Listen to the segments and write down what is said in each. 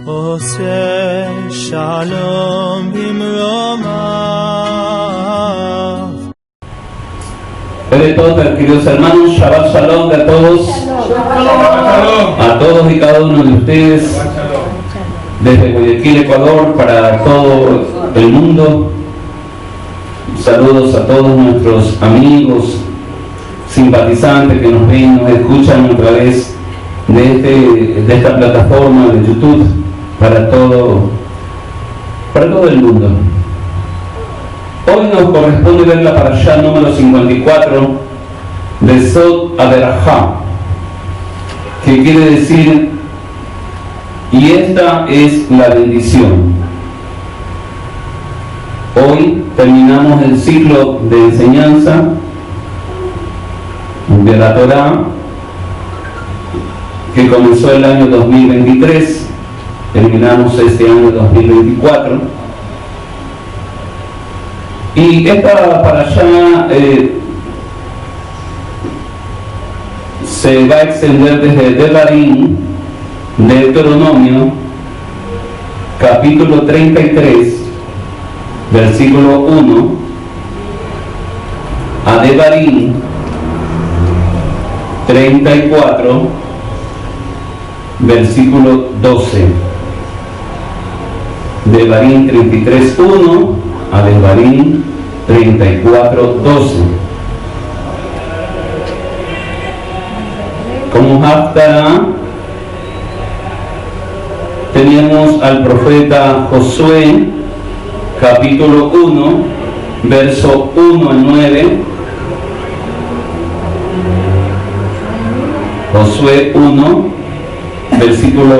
עושה שלום במרומיו. De todos, queridos hermanos, Shabbat Shalom de todos, a todos y cada uno de ustedes, desde Guayaquil, Ecuador, para todo el mundo. Saludos a todos nuestros amigos, simpatizantes que nos ven, nos escuchan a través de esta plataforma de YouTube, para todo el mundo. Hoy nos corresponde ver la parashá número 54 de Sod Aberajá, que quiere decir, y esta es la bendición. Hoy terminamos el ciclo de enseñanza de la Torá, que comenzó el año 2023, terminamos este año 2024. Y esta parashá se va a extender desde Devarim, Deuteronomio, capítulo 33, versículo 1, a Devarim 34, versículo 12. Devarim 33, 1 a Devarim 34, 12. Como Haftarah tenemos al profeta Josué, capítulo 1, verso 1 al 9. Josué 1, versículo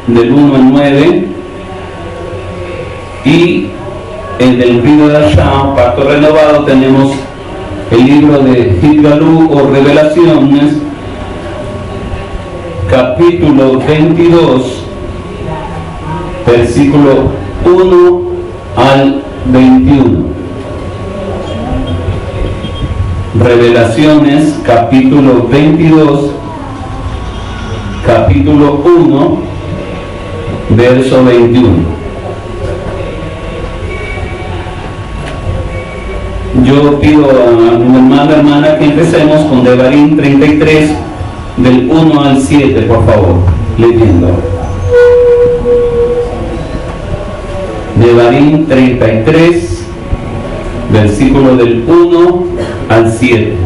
del 1 al 9. Y en el Brit Hadashah, Pacto Renovado, tenemos el libro de Hitgalú o Revelaciones, capítulo 22, versículo 1 al 21. Revelaciones, capítulo 22, capítulo 1, verso 21. Yo pido a mi hermana que empecemos con Devarim 33, del 1 al 7, por favor, leyendo. Devarim 33, versículo del 1 al 7.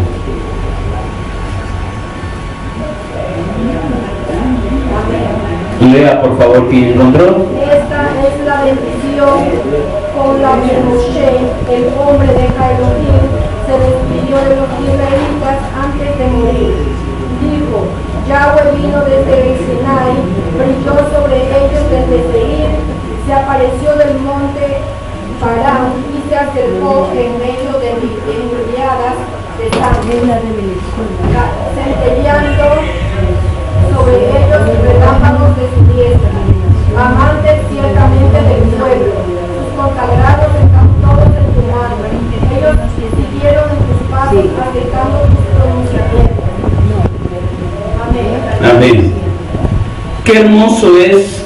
Lea, por favor, ¿quién encontró? Esta es la bendición con la que Moshe, el hombre de Elohim, se despidió de los israelitas antes de morir. Dijo: Yahweh vino desde el Sinai, brilló sobre ellos desde Seir, se apareció del monte Parán y se acercó en medio de riadas de sangre, centelleando sobre ellos relámpagos de su diestra, amantes ciertamente del pueblo, sus consagrados están todos en tu mano, ellos siguieron en tus pasos, aceptando tus pronunciamientos. Amén. Amén. Qué hermoso es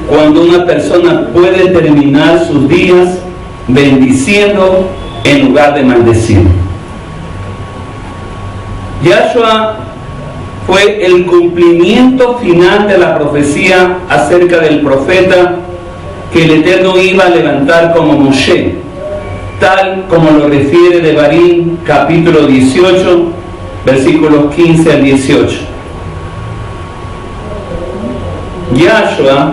cuando una persona puede terminar sus días bendiciendo en lugar de maldecir. Yahshua fue el cumplimiento final de la profecía acerca del profeta que el Eterno iba a levantar como Moshe, tal como lo refiere Devarim capítulo 18, versículos 15 al 18. Yahshua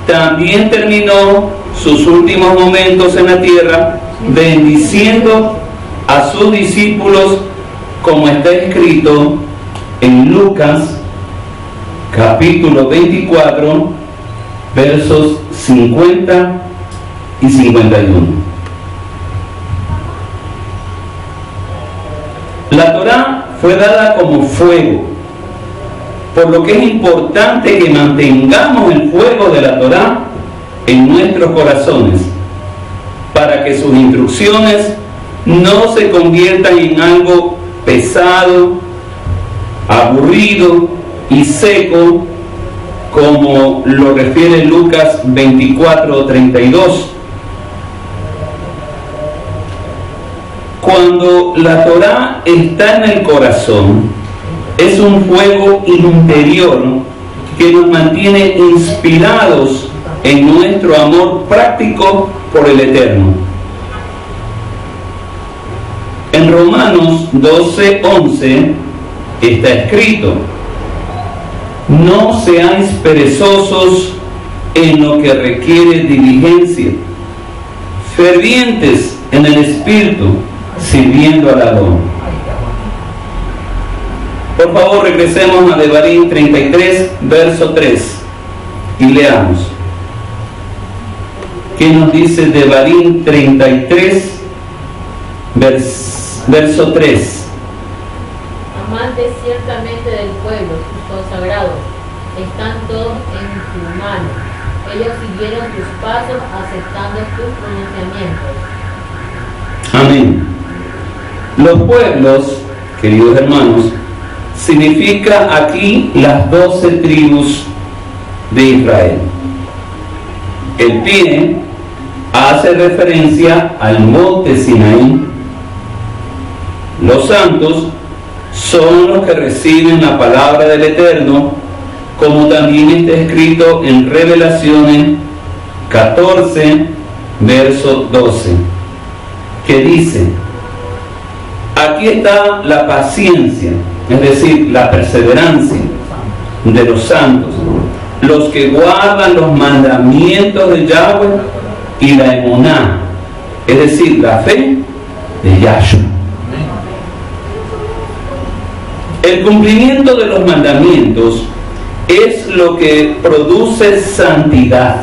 también terminó sus últimos momentos en la tierra bendiciendo a sus discípulos, como está escrito en Lucas capítulo 24, versos 50 y 51. La Torá fue dada como fuego, por lo que es importante que mantengamos el fuego de la Torá en nuestros corazones, para que sus instrucciones no se conviertan en algo pesado, aburrido y seco, como lo refiere Lucas 24:32. Cuando la Torá está en el corazón, es un fuego interior que nos mantiene inspirados en nuestro amor práctico por el Eterno. En Romanos 12:11 está escrito: no seáis perezosos en lo que requiere diligencia, fervientes en el Espíritu, sirviendo al Adón. Por favor, regresemos a Devarim 33, verso 3, y leamos. ¿Qué nos dice Devarim 33, verso 3? Amantes ciertamente del pueblo, tus consagrados, están todos en tu mano. Ellos siguieron tus pasos, aceptando tus pronunciamientos. Amén. Los pueblos, queridos hermanos, significa aquí las 12 tribus de Israel. El pie hace referencia al monte Sinaí. Los santos son los que reciben la palabra del Eterno, como también está escrito en Revelaciones 14, verso 12, que dice: aquí está la paciencia, es decir, la perseverancia de los santos, los que guardan los mandamientos de Yahweh, y la emuná, es decir, la fe de Yahshua. El cumplimiento de los mandamientos es lo que produce santidad.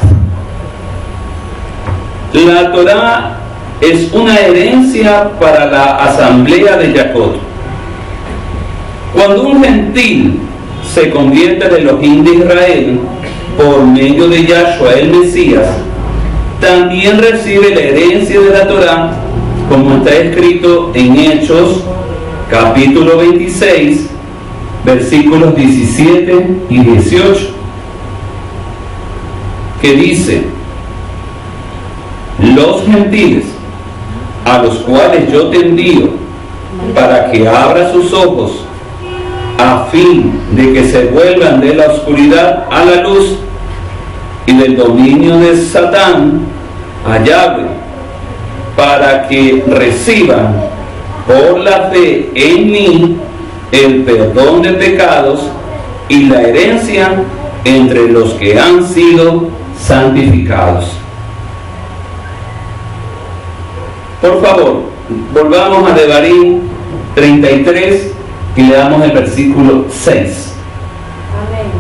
La Torá es una herencia para la asamblea de Jacob. Cuando un gentil se convierte en Elohim de Israel por medio de Yahshua el Mesías, también recibe la herencia de la Torá, como está escrito en Hechos capítulo 26, versículos 17 y 18, que dice: los gentiles, a los cuales yo te envío para que abra sus ojos, a fin de que se vuelvan de la oscuridad a la luz y del dominio de Satán a Yahweh, para que reciban por la fe en mí el perdón de pecados y la herencia entre los que han sido santificados. Por favor, volvamos a Devarim 33 y leamos el versículo 6. Amén.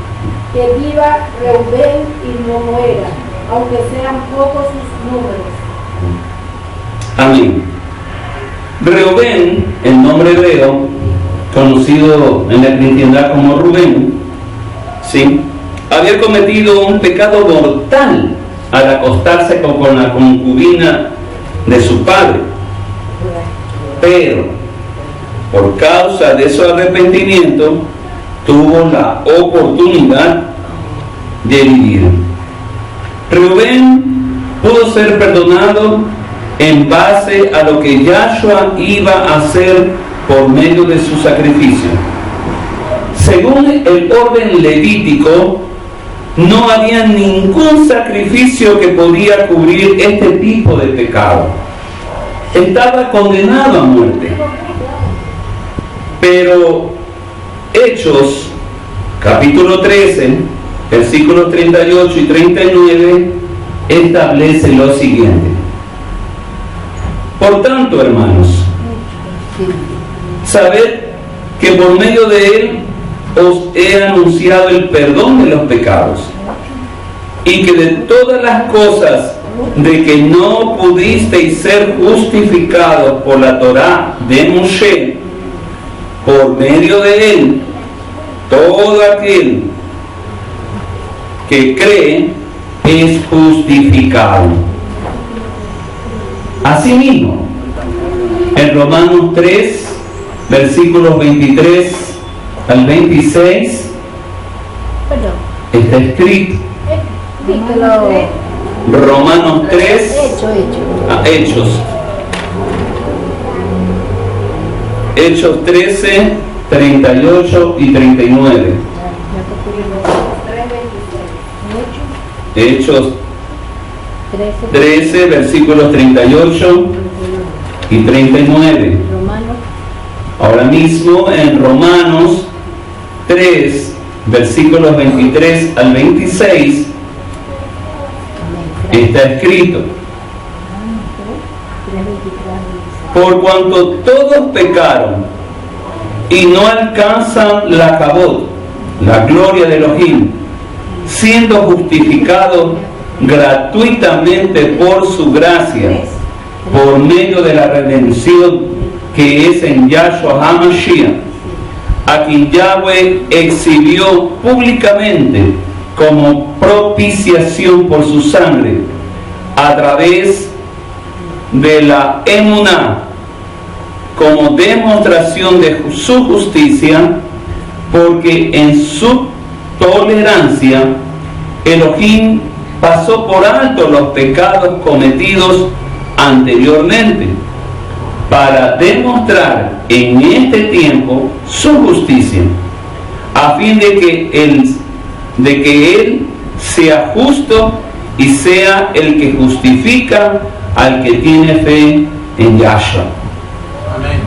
Que viva Reubén y no muera, aunque sean pocos sus números. Amén. Reubén, el nombre hebreo, conocido en la cristiandad como Rubén, ¿sí?, había cometido un pecado mortal al acostarse con la concubina de su padre. Pero, por causa de su arrepentimiento, tuvo la oportunidad de vivir. Rubén pudo ser perdonado en base a lo que Yahshua iba a hacer por medio de su sacrificio. Según el orden levítico, no había ningún sacrificio que podía cubrir este tipo de pecado. Estaba condenado a muerte. Pero Hechos, capítulo 13, versículos 38 y 39, establece lo siguiente: por tanto, hermanos, sabed que por medio de él os he anunciado el perdón de los pecados, y que de todas las cosas de que no pudisteis ser justificados por la Torá de Moshe, por medio de él, todo aquel que cree es justificado. Asimismo, en Romanos 3, versículos 23 al 26, está escrito. Romanos 3, Hechos 13, 38 y 39. Hechos 13, versículos 38 y 39. Ahora mismo en Romanos 3, versículos 23 al 26, está escrito: por cuanto todos pecaron y no alcanzan la cabot, la gloria de Elohim, siendo justificados gratuitamente por su gracia, por medio de la redención que es en Yahshua HaMashiach, a quien Yahweh exhibió públicamente como propiciación por su sangre, a través de la emuná, como demostración de su justicia, porque en su tolerancia Elohim pasó por alto los pecados cometidos anteriormente, para demostrar en este tiempo su justicia, a fin de que Él sea justo y sea el que justifica al que tiene fe en Yahshua. Amén.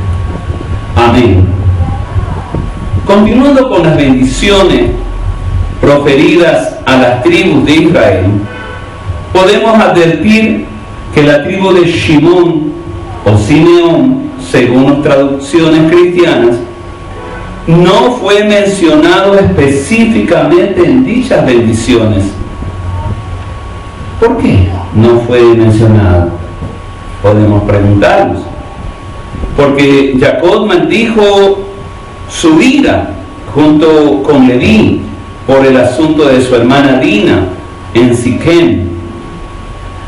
Amén. Continuando con las bendiciones proferidas a las tribus de Israel, podemos advertir que la tribu de Shimón o Simeón, según las traducciones cristianas, no fue mencionado específicamente en dichas bendiciones. ¿Por qué no fue mencionado? Podemos preguntarnos. Porque Jacob maldijo su vida junto con Leví por el asunto de su hermana Dina en Siquem.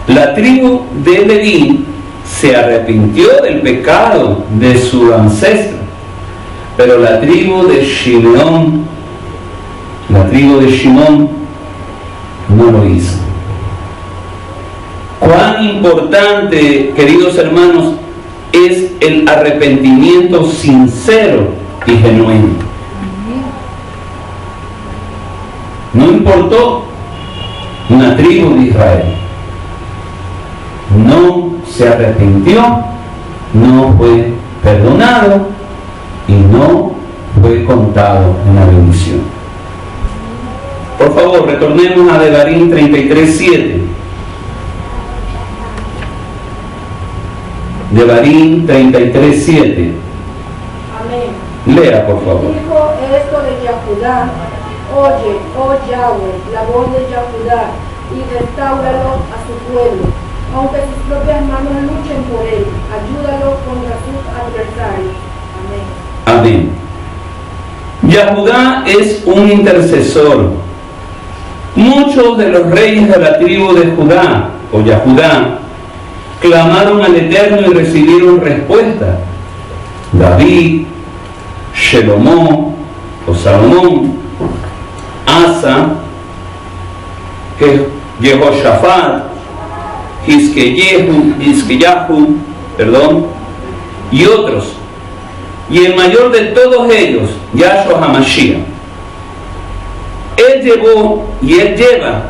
La tribu de Leví se arrepintió del pecado de su ancestro, pero la tribu de Shimón no lo hizo. Cuán importante, queridos hermanos, es el arrepentimiento sincero y genuino. No importó una tribu de Israel, no se arrepintió, no fue perdonado y no fue contado en la bendición. Por favor, retornemos a Devarim 33:7. Devarim 33:7. Amén. Lea, por favor. Dijo esto de Yahudá: oye, oh Yahweh, la voz de Yahudá, y restáuralo a su pueblo, aunque sus propias manos luchen por él, ayúdalo contra sus adversarios. Amén. Amén. Yahudá es un intercesor. Muchos de los reyes de la tribu de Judá, o Yahudá, clamaron al Eterno y recibieron respuesta. David, Shelomó, o Salomón, Asa, Jehoshaphat, Hizkiyahu, y otros. Y el mayor de todos ellos, Yahshua HaMashiach. Él lleva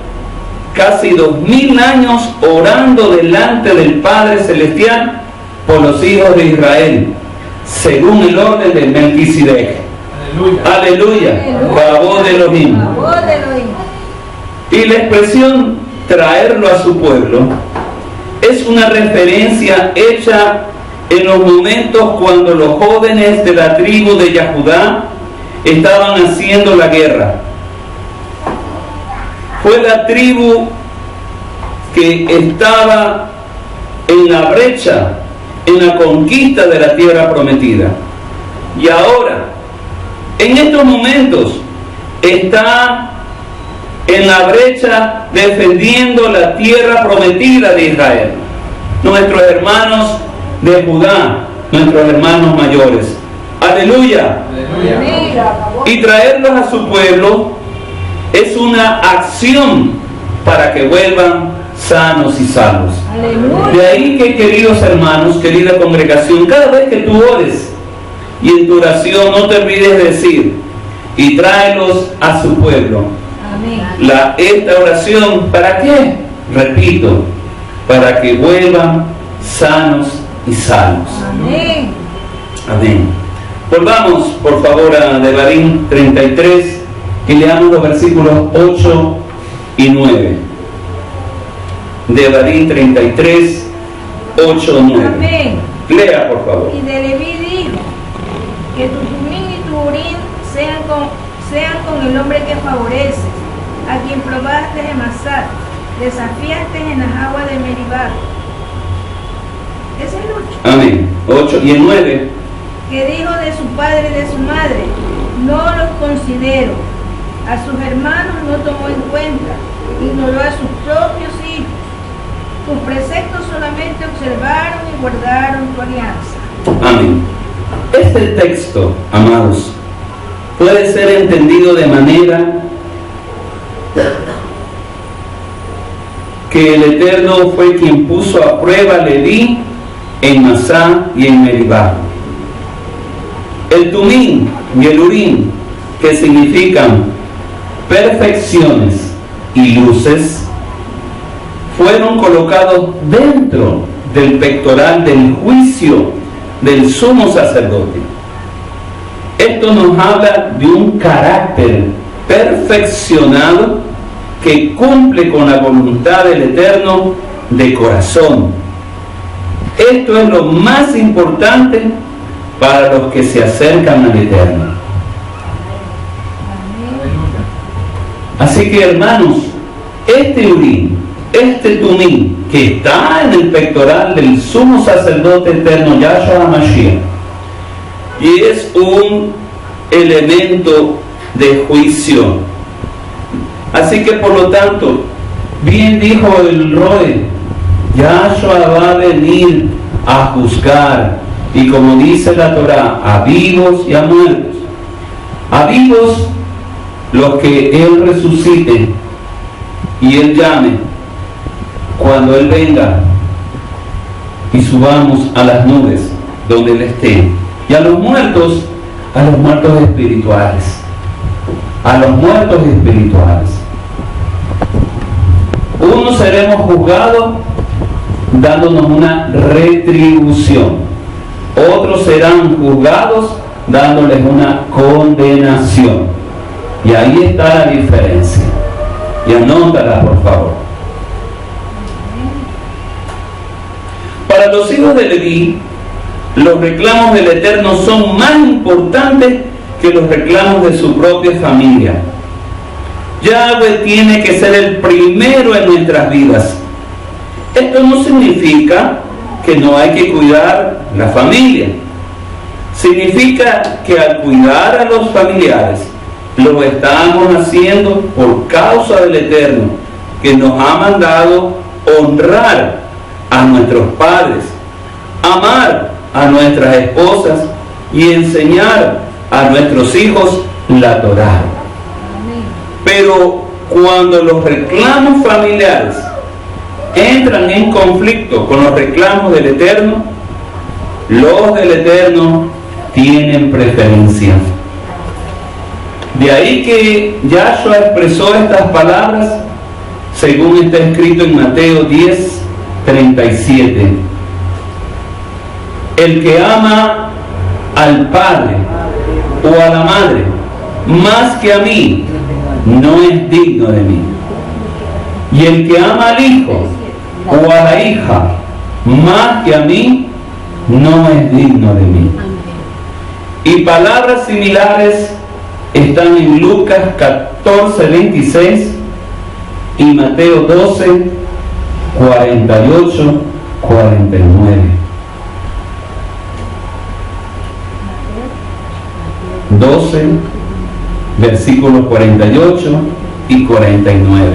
casi 2000 años orando delante del Padre Celestial por los hijos de Israel, según el orden de Melquisedec. Aleluya. Babó de Elohim. Y la expresión traerlo a su pueblo es una referencia hecha en los momentos cuando los jóvenes de la tribu de Yahudá estaban haciendo la guerra. Fue la tribu que estaba en la brecha, en la conquista de la tierra prometida. Y ahora, en estos momentos, está en la brecha defendiendo la tierra prometida de Israel. Nuestros hermanos de Judá, nuestros hermanos mayores. Aleluya. Aleluya. Y traerlos a su pueblo Es una acción para que vuelvan sanos y salvos. Aleluya. De ahí que, queridos hermanos, querida congregación, cada vez que tú ores y en tu oración no te olvides de decir: y tráelos a su pueblo. Amén. Esta oración, ¿para qué? Repito, para que vuelvan sanos y salvos. Amén. Amén. Volvamos, por favor, a Devarim 33 y leamos los versículos 8 y 9. Devarim 33, 8, 9. Amén. Lea, por favor. Y de Leví dijo: que tu Tumín y tu Urín sean con el hombre que favoreces, a quien probaste en Masá, desafiaste en las aguas de Meribá. Ese es el 8. Amén. 8 y el 9. Que dijo de su padre y de su madre: no los considero. A sus hermanos no tomó en cuenta, ignoró a sus propios hijos. Tus preceptos solamente observaron y guardaron tu alianza. Amén. Este texto, amados, puede ser entendido de manera que el Eterno fue quien puso a prueba a Leví en Masá y en Meribá. El Tumín y el Urín, que significan perfecciones y luces, fueron colocados dentro del pectoral del juicio del sumo sacerdote. Esto nos habla de un carácter perfeccionado que cumple con la voluntad del Eterno de corazón. Esto es lo más importante para los que se acercan al Eterno. Así que, hermanos, este Urín, este Tumín, que está en el pectoral del sumo sacerdote eterno Yahshua HaMashiach, y es un elemento de juicio. Así que, por lo tanto, bien dijo el Roe, Yahshua va a venir a juzgar, y como dice la Torá, a vivos y a muertos. A vivos, los que Él resucite y Él llame cuando Él venga y subamos a las nubes donde Él esté. Y a los muertos espirituales. A los muertos espirituales. Unos seremos juzgados dándonos una retribución. Otros serán juzgados dándoles una condenación. Y ahí está la diferencia. Y anótala, por favor. Para los hijos de Leví, los reclamos del Eterno son más importantes que los reclamos de su propia familia. Yahweh tiene que ser el primero en nuestras vidas. Esto no significa que no hay que cuidar la familia. Significa que al cuidar a los familiares, lo estamos haciendo por causa del Eterno, que nos ha mandado honrar a nuestros padres, amar a nuestras esposas y enseñar a nuestros hijos la Torá. Pero cuando los reclamos familiares entran en conflicto con los reclamos del Eterno, los del Eterno tienen preferencia. De ahí que Yahshua expresó estas palabras según está escrito en Mateo 10, 37. El que ama al padre o a la madre más que a mí no es digno de mí. Y el que ama al hijo o a la hija más que a mí no es digno de mí. Y palabras similares están en Lucas 14, 26 y Mateo 12, 48, 49. 12, versículos 48 y 49.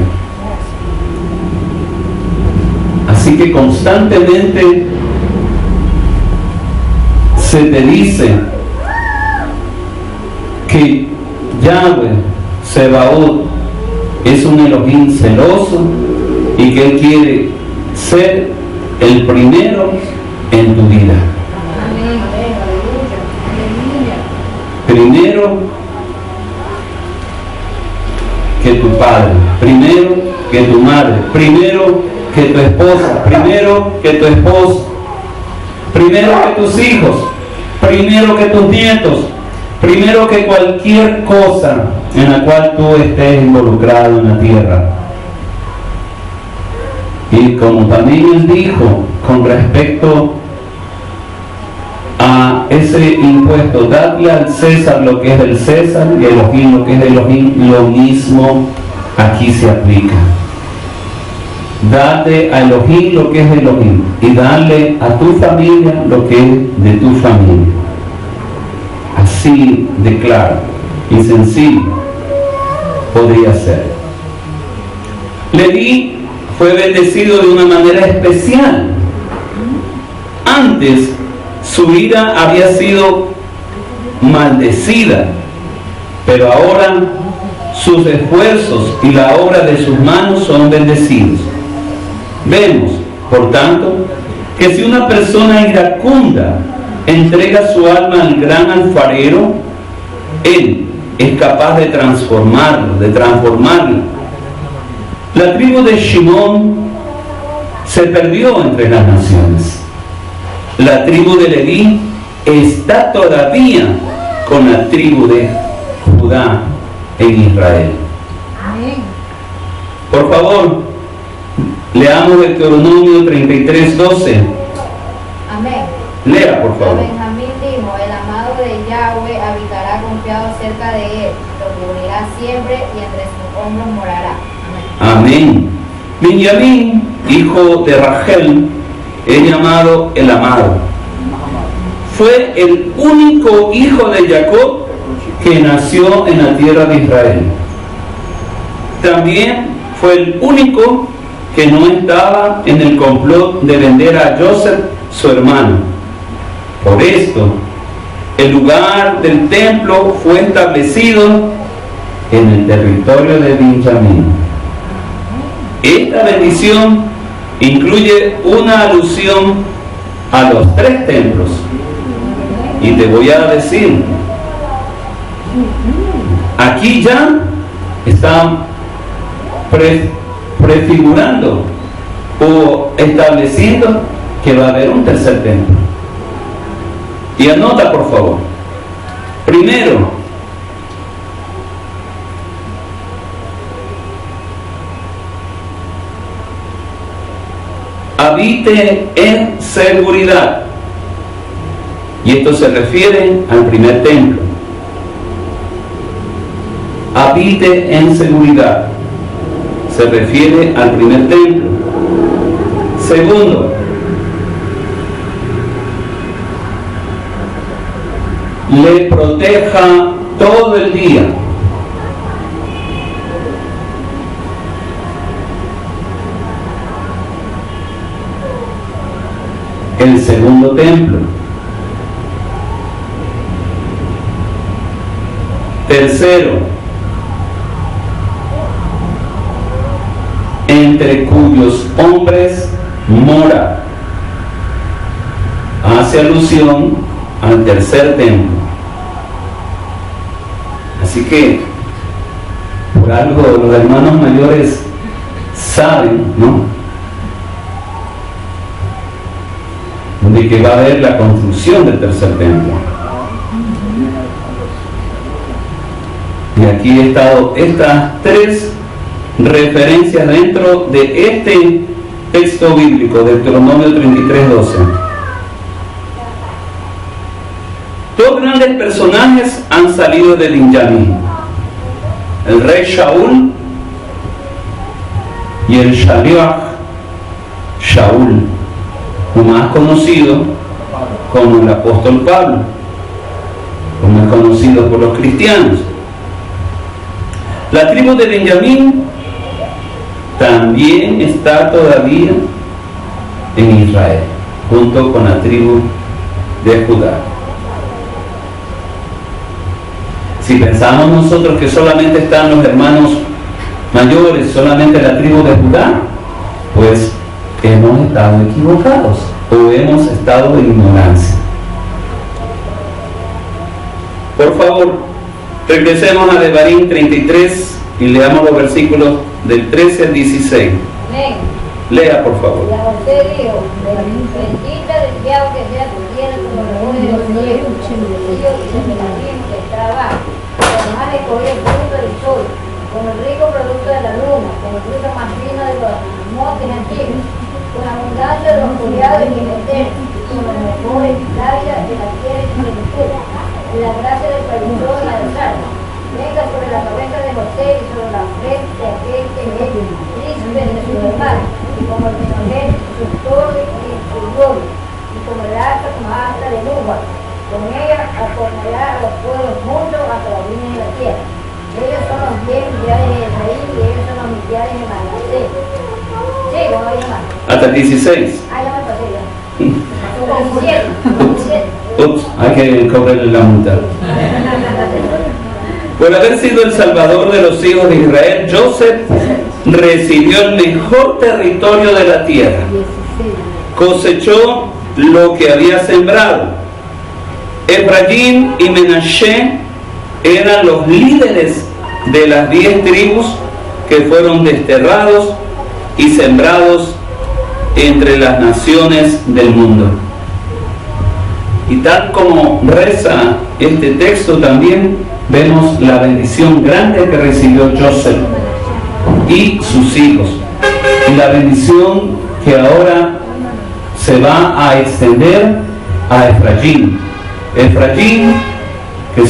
Así que constantemente se te dice que Yahweh, Sebaot, es un Elohim celoso y que Él quiere ser el primero en tu vida. Primero que tu padre, primero que tu madre, primero que tu esposa, primero que tu esposo, primero que tus hijos, primero que tus nietos, primero que cualquier cosa en la cual tú estés involucrado en la tierra. Y como también Él dijo con respecto a ese impuesto, dadle al César lo que es del César y a Elohim lo que es de Elohim, lo mismo aquí se aplica. Dale a Elohim lo que es de Elohim y dale a tu familia lo que es de tu familia. Así de claro y sencillo podría ser. Leví fue bendecido de una manera especial. Antes su vida había sido maldecida, pero ahora sus esfuerzos y la obra de sus manos son bendecidos. Vemos, por tanto, que si una persona iracunda entrega su alma al gran alfarero, Él es capaz de transformarlo, de transformarlo. La tribu de Shimón se perdió entre las naciones. La tribu de Leví está todavía con la tribu de Judá en Israel. Por favor, leamos Deuteronomio 33:12. Amén. Lea, por A favor. Benjamín dijo, el amado de Yahweh habitará confiado cerca de él, lo cubrirá siempre y entre sus hombros morará. Amén. Benjamín, hijo de Rachel, es llamado el amado. Fue el único hijo de Jacob que nació en la tierra de Israel. También fue el único que no estaba en el complot de vender a Joseph, su hermano. Por esto, el lugar del templo fue establecido en el territorio de Benjamín. Esta bendición incluye una alusión a los 3 templos. Y te voy a decir, aquí ya están prefigurando o estableciendo que va a haber un tercer templo. Y anota, por favor. Primero, habite en seguridad. Y esto se refiere al primer templo. Habite en seguridad. Se refiere al primer templo. Segundo, le proteja todo el día. El segundo templo. Tercero, entre cuyos hombres mora. Hace alusión al tercer templo. Así que, por algo los hermanos mayores saben, ¿no?, de que va a haber la construcción del tercer templo. Y aquí he estado estas 3 referencias dentro de este texto bíblico, Deuteronomio 33:12. 2 grandes personajes han salido de Benjamín: el rey Shaul y el Shaliach Shaul, más conocido como el apóstol Pablo, como es conocido por los cristianos. La tribu de Benjamín también está todavía en Israel, junto con la tribu de Judá. Si pensamos nosotros que solamente están los hermanos mayores solamente la tribu de Judá, pues hemos estado equivocados o hemos estado en ignorancia. Por favor, regresemos a Devarim 33 y leamos los versículos del 13 al 16. Amén. Lea, por favor. Y a José dijo, bendita del diablo que sea tu tierra como los ojos de los cielos, y de la que trabaja, como más escogido el fruto del sol, con el rico producto de la luna, con el fruto más fino de los montes antiguos, con la abundancia de los collados y eternos, con los mejores playas de la tierra y su plenitud, y la gracia del perdición y la del alma. Venga sobre la cabeza de José y sobre la frente de aquel que es príncipe de sus hermanos, y como el primogénito, su torre y su gloria, y como el asta como asta de uva. Con ella acornará a los pueblos muchos hasta la línea de la tierra. Ellos son los 10 millares de Israel y ellos son los millares de Manasés. Sí, ¿cómo hay más? Hasta el 16. Ah, ya me pasé ya. Son 17. Ups, hay que cobrarle la multa. Por haber sido el salvador de los hijos de Israel, Joseph recibió el mejor territorio de la tierra. Cosechó lo que había sembrado. Efraín y Menashe eran los líderes de las 10 tribus que fueron desterrados y sembrados entre las naciones del mundo. Y tal como reza este texto, también vemos la bendición grande que recibió Joseph y sus hijos, y la bendición que ahora se va a extender a Efraín. Efraín, que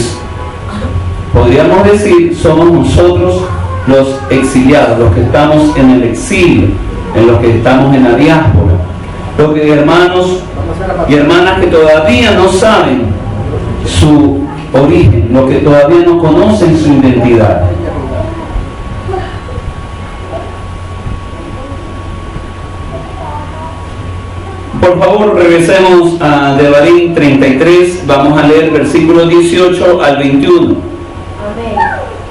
podríamos decir somos nosotros los exiliados, los que estamos en el exilio, en los que estamos en la diáspora, los que hermanos y hermanas que todavía no saben su origen, los que todavía no conocen su identidad. Por favor, regresemos a Devarim 33, vamos a leer versículos 18 al 21. Amén.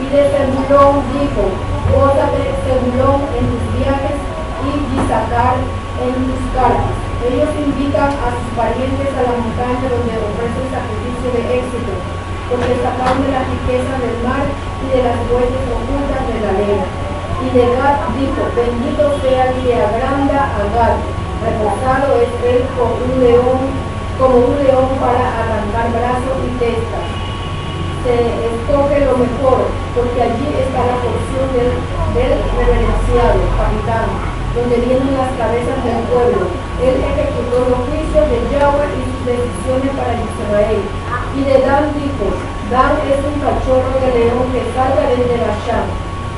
Y de Zebulón dijo, gózate Zebulón en tus viajes y Isacar en tus cargas. Ellos invitan a sus parientes a la montaña donde ofrecen sacrificio de éxito, porque sacaron de las riquezas del mar y de las huellas ocultas de la arena. Y de Gad dijo, bendito sea el que agranda a Gad, reposado es él como un león para arrancar brazos y testas. Se escoge lo mejor, porque allí está la porción del reverenciado capitán, donde vienen las cabezas del pueblo. Él ejecutó los juicios de Yahweh y sus decisiones para Israel. Y de Dan dijo, Dan es un cachorro de león que salga desde la Sham.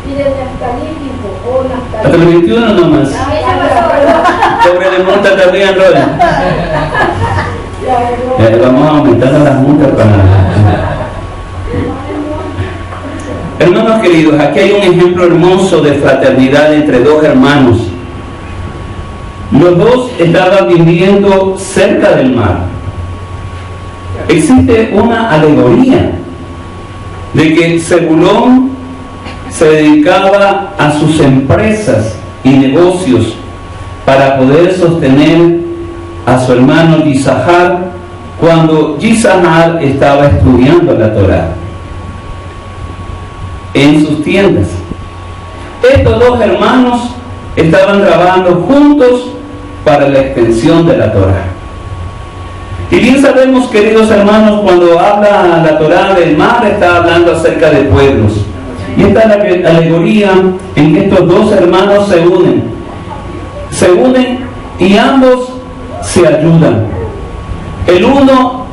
Y de Neftalí dijo, oh Hasta el Neftalí. 21 nomás. Sobre la multa también, Rola. Vamos aumentando las multas para... Hermanos queridos, aquí hay un ejemplo hermoso de fraternidad entre dos hermanos. Los dos estaban viviendo cerca del mar. Existe una alegoría de que Zebulón se dedicaba a sus empresas y negocios para poder sostener a su hermano Yisahar cuando Yisahar estaba estudiando la Torá en sus tiendas. Estos dos hermanos estaban trabajando juntos para la extensión de la Torá. Y bien sabemos, queridos hermanos, cuando habla la Torá del mar, está hablando acerca de pueblos. Y esta es la alegoría en que estos dos hermanos se unen y ambos se ayudan. El uno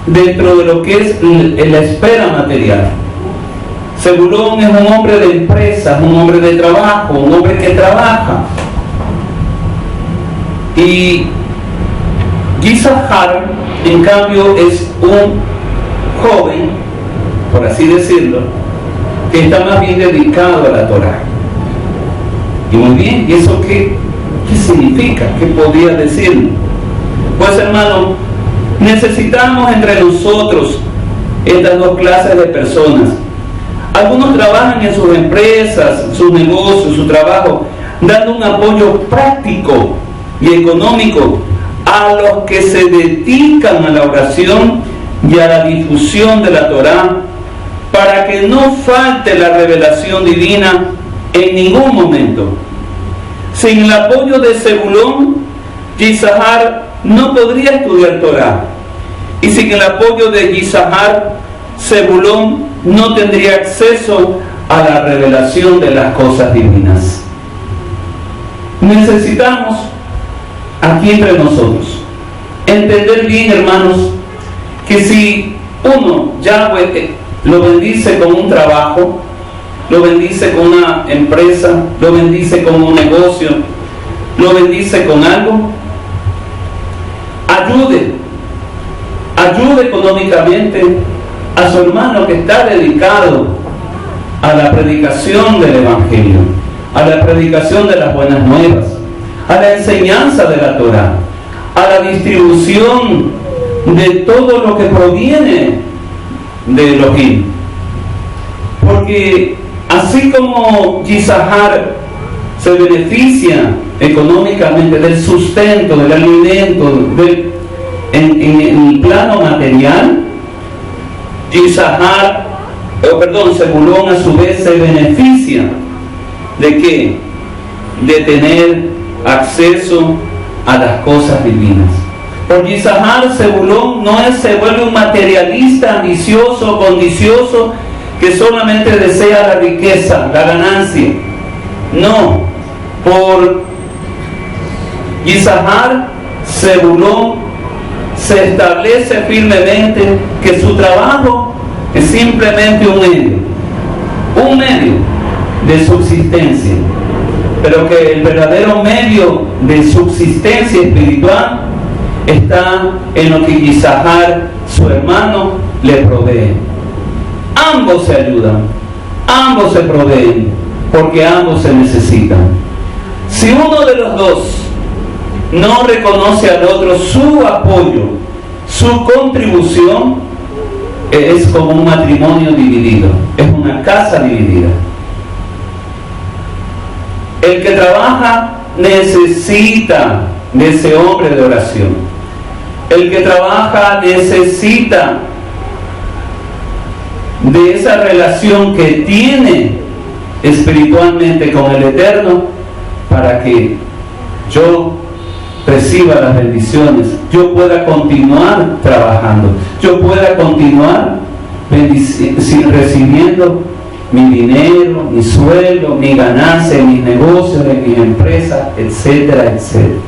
dentro de lo que es la esfera material. Zebulón es un hombre de empresas, un hombre de trabajo, un hombre que trabaja. Y Yisahar, en cambio, es un joven, por así decirlo, que está más bien dedicado a la Torá. Y muy bien, ¿y eso qué significa? ¿Qué podría decir? Pues hermano, necesitamos entre nosotros estas dos clases de personas. Algunos trabajan en sus empresas, sus negocios, su trabajo, dando un apoyo práctico y económico a los que se dedican a la oración y a la difusión de la Torá, para que no falte la revelación divina en ningún momento. Sin el apoyo de Zebulón, Yisahar no podría estudiar Torá, y sin el apoyo de Yisahar, Zebulón no tendría acceso a la revelación de las cosas divinas. Necesitamos aquí entre nosotros entender bien, hermanos, que si uno, Yahweh, lo bendice con un trabajo, lo bendice con una empresa, lo bendice con un negocio, lo bendice con algo, ayude económicamente a su hermano que está dedicado a la predicación del Evangelio, a la predicación de las buenas nuevas, a la enseñanza de la Torá, a la distribución de todo lo que proviene de Elohim. Porque así como Yisahar se beneficia económicamente del sustento, del alimento, en el plano material, Zebulón a su vez se beneficia ¿de qué? De tener acceso a las cosas divinas. Por Yisahar, Zebulón se vuelve un materialista ambicioso, codicioso, que solamente desea la riqueza, la ganancia. No, por Yisahar, Zebulón se establece firmemente que su trabajo es simplemente un medio de subsistencia, pero que el verdadero medio de subsistencia espiritual está en lo que Yisahar, su hermano, le provee. Ambos se ayudan, ambos se proveen, porque ambos se necesitan. Si uno de los dos no reconoce al otro su apoyo, su contribución, es como un matrimonio dividido, es una casa dividida. El que trabaja necesita de ese hombre de oración. El que trabaja necesita de esa relación que tiene espiritualmente con el Eterno, para que yo reciba las bendiciones, yo pueda continuar trabajando, yo pueda continuar recibiendo mi dinero, mi sueldo, mi ganancia en mis negocios, en mis empresas, etcétera, etcétera.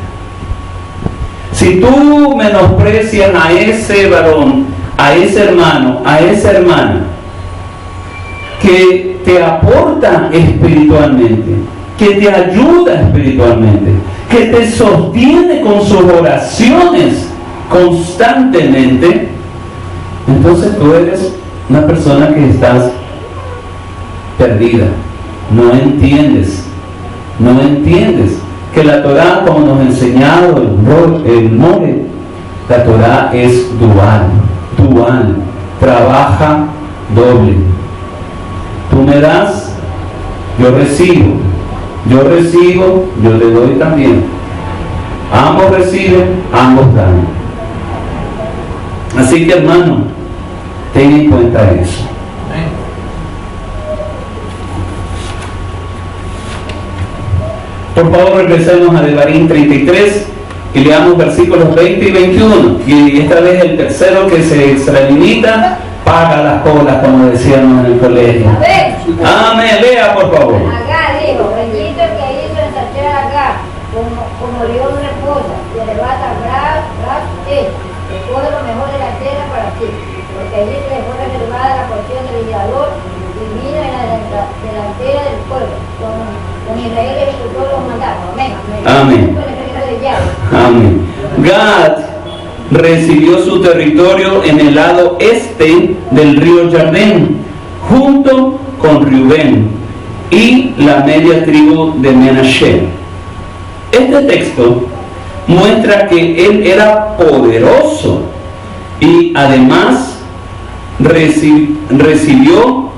Si tú menosprecias a ese varón, a ese hermano, a esa hermana que te aporta espiritualmente, que te ayuda espiritualmente, que te sostiene con sus oraciones constantemente, entonces tú eres una persona que estás perdida. No entiendes que la Torá, como nos ha enseñado el More, la Torá es dual, trabaja doble. Tú me das, yo recibo, yo te doy también. Ambos reciben, ambos dan. Así que, hermano, ten en cuenta eso. Por favor, regresemos a Devarim 33 y leamos versículos 20 y 21. Y esta vez el tercero que se extralimita paga las colas, como decíamos en el colegio. Amén, lea por favor. Acá dijo, bendito el que hizo ensachar acá, como león reposa, y arrebata bras hecho, que coge lo mejor de la tierra para ti, porque allí se le fue reservada la porción del guiador divina en la delantera del pueblo, con Israel ejecutó los mandatos. Amén. Amén. Gad recibió su territorio en el lado este del río Jardén, junto con Rubén y la media tribu de Menashe. Este texto muestra que él era poderoso y además recibió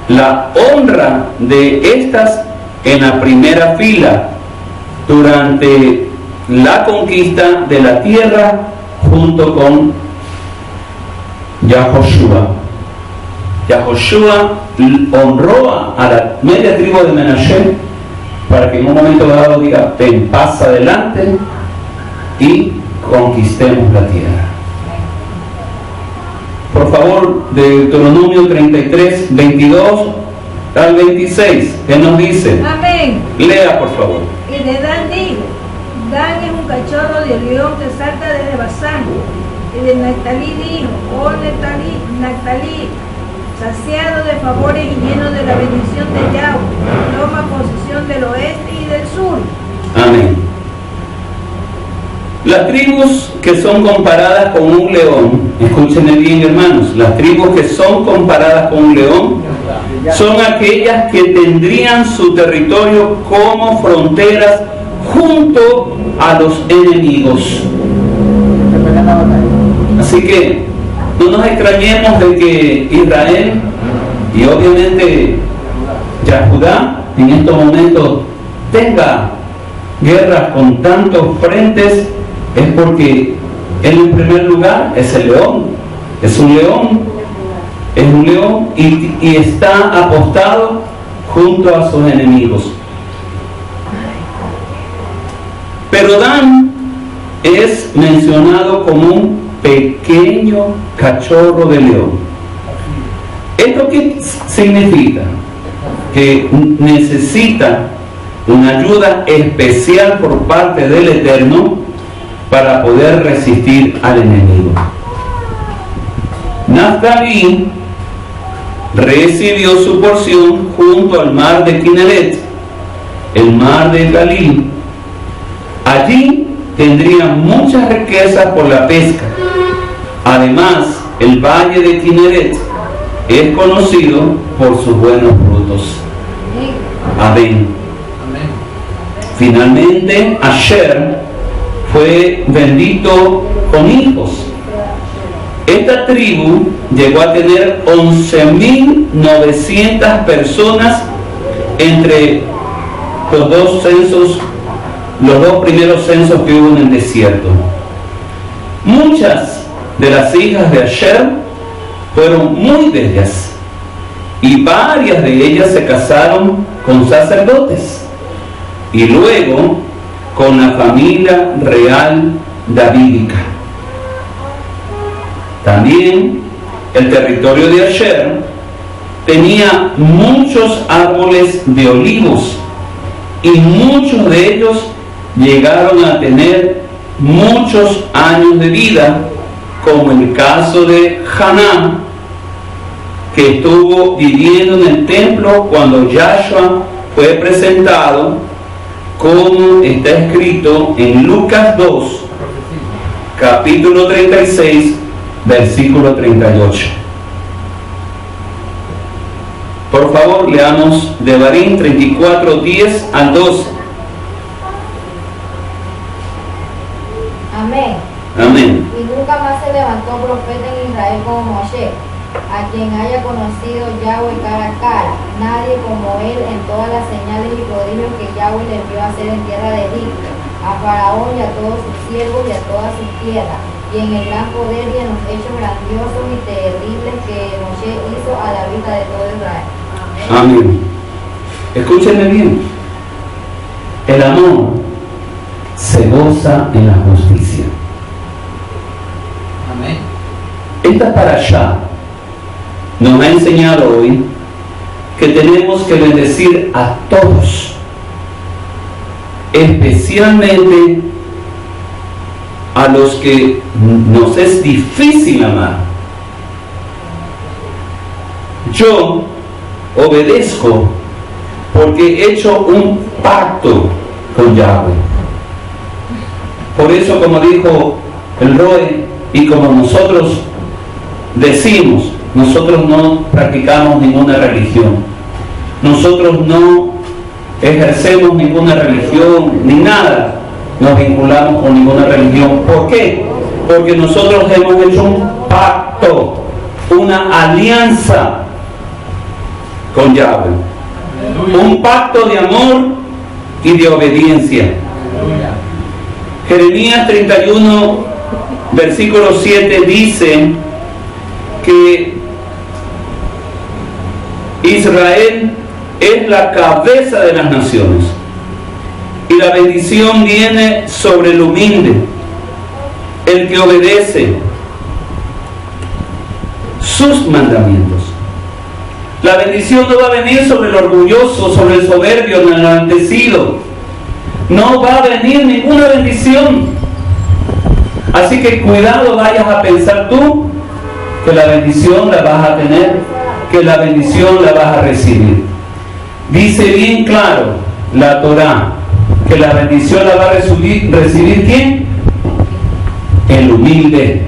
la honra de estas en la primera fila durante la conquista de la tierra junto con Yahoshua. Yahoshua honró a la media tribu de Menashe para que en un momento dado diga: ven, pasa adelante y conquistemos la tierra. Por favor, Deuteronomio 33, 22 al 26, ¿qué nos dice? Amén. Lea, por favor. Y de Dan dijo: Dan es un cachorro de león que salta desde Basán. Y de Neftalí dijo: oh Neftalí, saciado de favores y lleno de la bendición de Yahweh, toma posesión del oeste y del sur. Amén. Las tribus que son comparadas con un león, escúchenme bien, hermanos, las tribus que son comparadas con un león son aquellas que tendrían su territorio como fronteras junto a los enemigos. Así que no nos extrañemos de que Israel y obviamente Judá en estos momentos tenga guerras con tantos frentes. Es porque él en primer lugar es el león, es un león y está apostado junto a sus enemigos. Pero Dan es mencionado como un pequeño cachorro de león. ¿Esto qué significa? Que necesita una ayuda especial por parte del Eterno para poder resistir al enemigo. Neftalí recibió su porción junto al mar de Kineret, el mar de Galil. Allí tendría muchas riquezas por la pesca. Además, el valle de Kineret es conocido por sus buenos frutos. Amén. Finalmente, Asher fue bendito con hijos. Esta tribu llegó a tener 11.900 personas entre los dos primeros censos que hubo en el desierto. Muchas de las hijas de Asher fueron muy bellas y varias de ellas se casaron con sacerdotes y luego con la familia real davídica. También el territorio de Asher tenía muchos árboles de olivos y muchos de ellos llegaron a tener muchos años de vida, como el caso de Haná, que estuvo viviendo en el templo cuando Yahshua fue presentado, como está escrito en Lucas 2, capítulo 36, versículo 38. Por favor, leamos Devarim 34, 10 al 12. Amén. Amén. Y nunca más se levantó profeta en Israel como Moshe, a quien haya conocido Yahweh cara a cara, nadie como él en todas las señales y prodigios que Yahweh le envió a hacer en tierra de Egipto, a Faraón y a todos sus siervos y a toda su tierra, y en el gran poder y en los hechos grandiosos y terribles que Moshe hizo a la vista de todo Israel. Amén. Escúchenme bien. El amor se goza en la justicia. Amén. Esta parashá nos ha enseñado hoy que tenemos que bendecir a todos, especialmente a los que nos es difícil amar. Yo obedezco porque he hecho un pacto con Yahweh. Por eso, como dijo el Roe y como nosotros decimos, nosotros no practicamos ninguna religión, nosotros no ejercemos ninguna religión ni nada, nos vinculamos con ninguna religión. ¿Por qué? Porque nosotros hemos hecho un pacto, una alianza con Yahweh. Un pacto de amor y de obediencia. Jeremías 31, versículo 7 dice que Israel es la cabeza de las naciones y la bendición viene sobre el humilde, el que obedece sus mandamientos. La bendición no va a venir sobre el orgulloso, sobre el soberbio, el enaltecido. No va a venir ninguna bendición. Así que cuidado vayas a pensar tú que la bendición la vas a tener, que la bendición la vas a recibir. Dice bien claro la Torá que la bendición la va a recibir ¿quién? El humilde.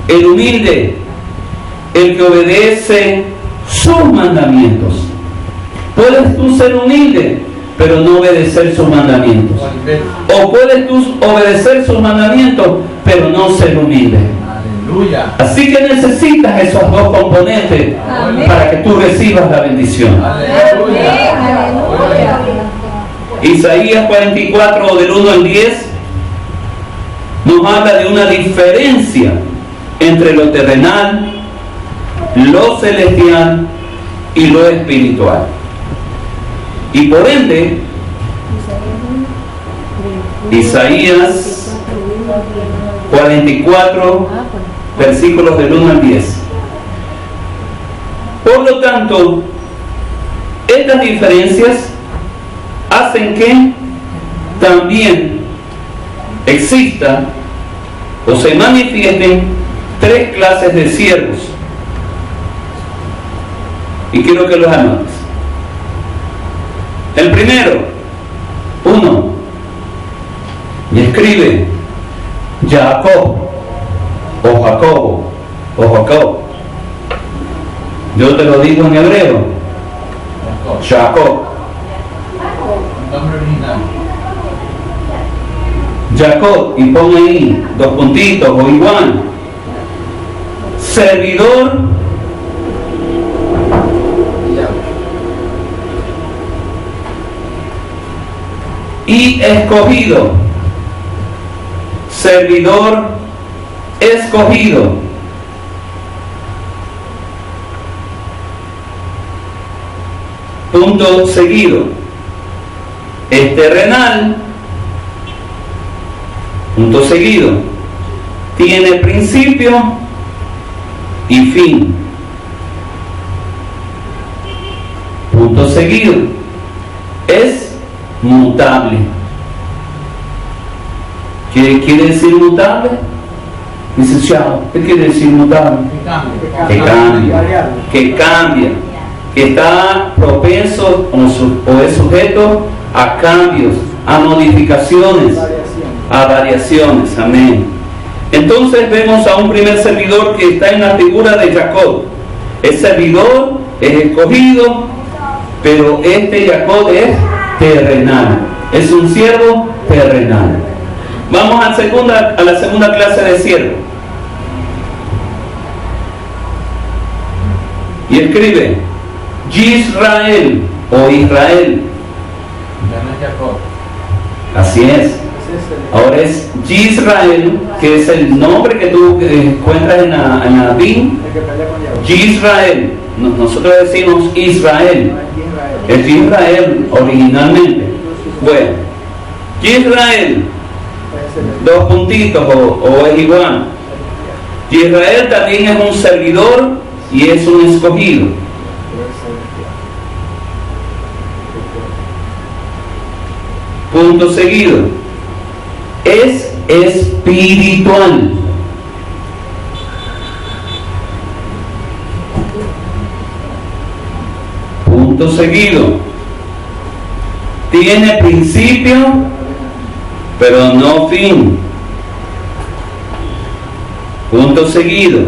El humilde, el que obedece sus mandamientos. Puedes tú ser humilde, pero no obedecer sus mandamientos. O puedes tú obedecer sus mandamientos, pero no ser humilde. Aleluya. Así que necesitas esos dos componentes. Amén. Para que tú recibas la bendición. Aleluya. Aleluya. Isaías 44, del 1 al 10, nos habla de una diferencia entre lo terrenal, lo celestial y lo espiritual. Y por ende, Isaías 44, versículos del 1 al 10. Por lo tanto, estas diferencias hacen que también exista o se manifiesten tres clases de siervos. Y quiero que los anotes. El primero, uno, y escribe Jacob o Jacobo o Jacob. Yo te lo digo en hebreo. Jacob. Nombre original. Jacob, y pon ahí dos puntitos o igual. Servidor y escogido. Servidor escogido. Punto seguido. Es terrenal. Punto seguido. Tiene principio y fin. Punto seguido. Es mutable. ¿Qué quiere decir mutable? Dice Chao, ¿qué quiere decir mutable? Que cambia, que está propenso o es sujeto a cambios, a modificaciones, a variaciones. Amén. Entonces vemos a un primer servidor que está en la figura de Jacob. Es servidor, es escogido, pero este Jacob es terrenal. Es un siervo terrenal. Vamos a la segunda clase de siervo. Y escribe Yisrael o Israel. Ya no es Jacob. Así es. Ahora es Yisrael, que es el nombre que tú encuentras en la BIM. Yisrael. Nosotros decimos Israel. Es Israel originalmente. Bueno, Yisrael, dos puntitos o es igual. Israel también es un servidor y es un escogido. Punto seguido. Es espiritual. Punto seguido. Tiene principio, pero no fin. Punto seguido.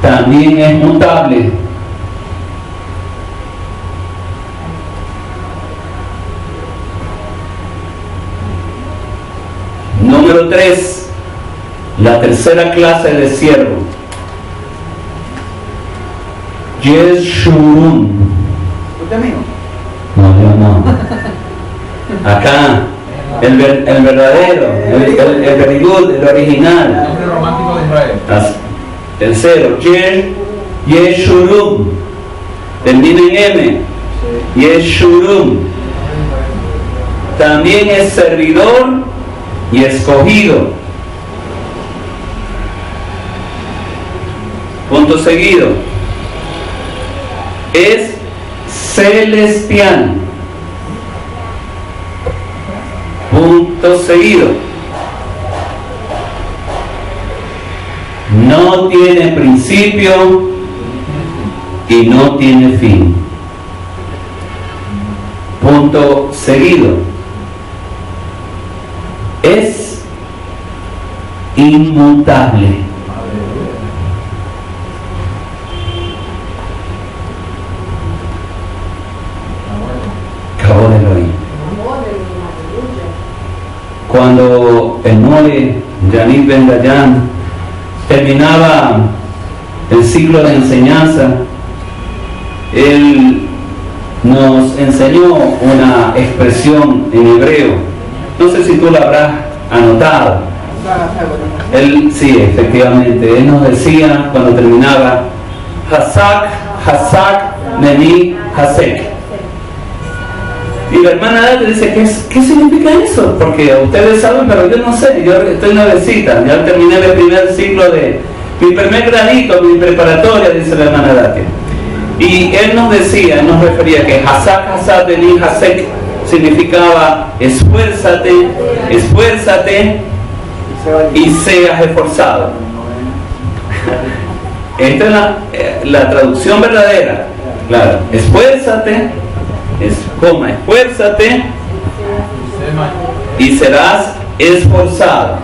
También es mutable. Número 3, la tercera clase de siervo. Yeshurun. ¿Usted amigo? No, yo no. Acá, el verdadero, el very good, el original. Nombre romántico de Israel. Tercero, Yeshurun. Termina en M. Yeshurun. También es servidor y escogido. Punto seguido. Es celestial. Punto seguido. No tiene principio y no tiene fin. Punto seguido. Es inmutable. Acabó de oír. Cuando el Mole Yanit Ben Dayan terminaba el ciclo de enseñanza, él nos enseñó una expresión en hebreo. No sé si tú la habrás anotado. Él, sí, efectivamente, él nos decía cuando terminaba, Hasak, Meni, Hasek. Y la hermana Date dice, ¿qué significa eso? Porque ustedes saben, pero yo no sé, yo estoy nuevecita, ya terminé el primer ciclo de mi primer gradito, mi preparatoria, dice la hermana Date. Y él nos decía, él nos refería que Hasak, Meni, Hasek significaba esfuérzate y seas esforzado. Esta es la traducción verdadera. Claro, esfuérzate y serás esforzado.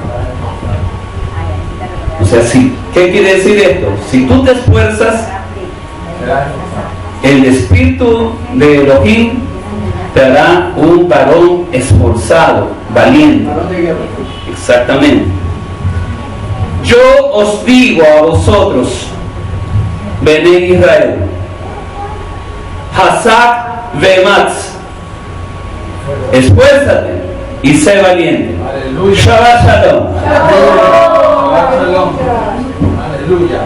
O sea, ¿qué quiere decir esto? Si tú te esfuerzas, el espíritu de Elohim te hará un varón esforzado, valiente. Exactamente. Yo os digo a vosotros, Bené Israel, Hasak Vematz, esfuérzate y sé valiente. Aleluya. Shabbat Shalom. Shabbat Shalom. Aleluya.